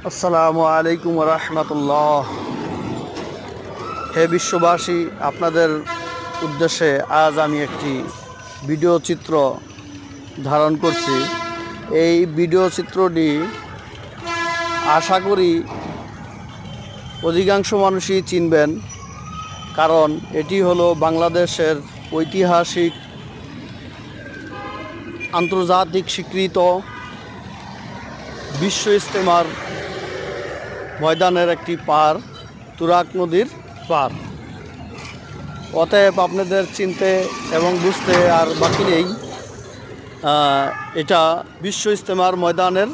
আসসালামু আলাইকুম রহমতুল্লাহ। হে বিশ্ববাসী, আপনাদের উদ্দেশ্যে আজ আমি একটি ভিডিও চিত্র ধারণ করছি। এই ভিডিও চিত্রটি আশা করি অধিকাংশ মানুষই চিনবেন, কারণ এটি হলো বাংলাদেশের ঐতিহাসিক আন্তর্জাতিক স্বীকৃত বিশ্ব ইজতেমার ময়দানের একটি পার, তুরাগ নদীর পার। অতএব আপনাদের চিনতে এবং বুঝতে আর বাকি নেই, এটা বিশ্ব ইজতেমার ময়দানের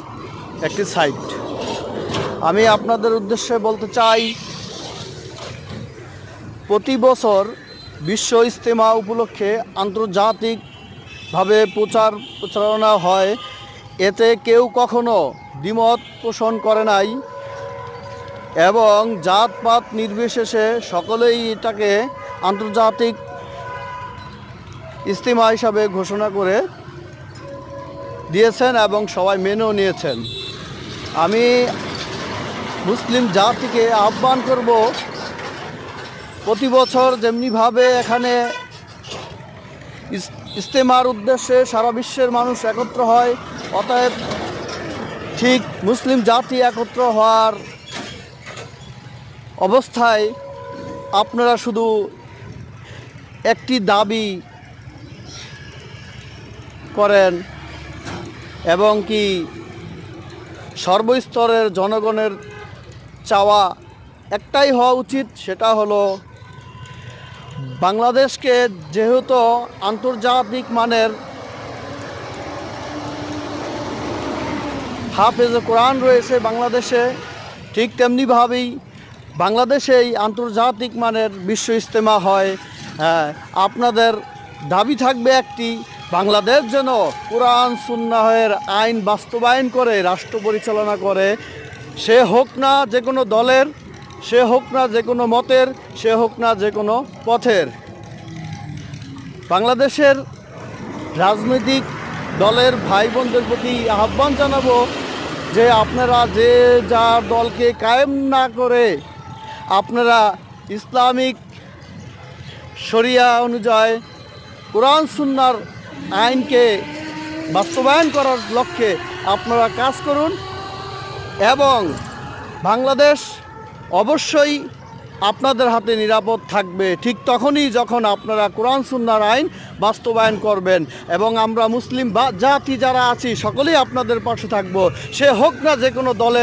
একটি সাইট। আমি আপনাদের উদ্দেশ্যে বলতে চাই, প্রতি বছর বিশ্ব ইজতেমা উপলক্ষে আন্তর্জাতিকভাবে প্রচারণা হয়। এতে কেউ কখনো দ্বিমত পোষণ করে নাই এবং জাতপাত নির্বিশেষে সকলেই এটাকে আন্তর্জাতিক ইজতেমা হিসাবে ঘোষণা করে দিয়েছেন এবং সবাই মেনেও নিয়েছেন। আমি মুসলিম জাতিকে আহ্বান করব, প্রতি বছর যেমনিভাবে এখানে ইজতেমার উদ্দেশ্যে সারা বিশ্বের মানুষ একত্র হয়, অতএব ঠিক মুসলিম জাতি একত্র হওয়ার অবস্থায় আপনারা শুধু একটি দাবি করেন এবং কি সর্বস্তরের জনগণের চাওয়া একটাই হওয়া উচিত, সেটা হলো বাংলাদেশকে যেহেতু আন্তর্জাতিক মানের হাফেজে কোরআন রয়েছে বাংলাদেশে, ঠিক তেমনিভাবেই বাংলাদেশেই আন্তর্জাতিক মানের বিশ্ব ইজতেমা হয়। আপনাদের দাবি থাকবে একটি, বাংলাদেশ যেন কোরআন সুন্নাহের আইন বাস্তবায়ন করে রাষ্ট্র পরিচালনা করে। সে হোক না যে কোনো দলের, সে হোক না যে কোনো মতের, সে হোক না যে কোনো পথের। বাংলাদেশের রাজনৈতিক দলের ভাই বোনদের প্রতি আহ্বান জানাবো যে আপনারা যে যার দলকে কায়েম না করে আপনারা ইসলামিক শরিয়া অনুযায়ী কোরআন সুন্নাহর আইনকে বাস্তবায়ন করার লক্ষ্যে আপনারা কাজ করুন এবং বাংলাদেশ অবশ্যই আপনাদের হাতে নিরাপদ থাকবে ঠিক তখনই যখন আপনারা কোরআন সুন্নাহর আইন বাস্তবায়ন করবেন। এবং আমরা মুসলিম জাতি যারা আছি সকলেই আপনাদের পাশে থাকব, সে হোক না যে কোনো দলের।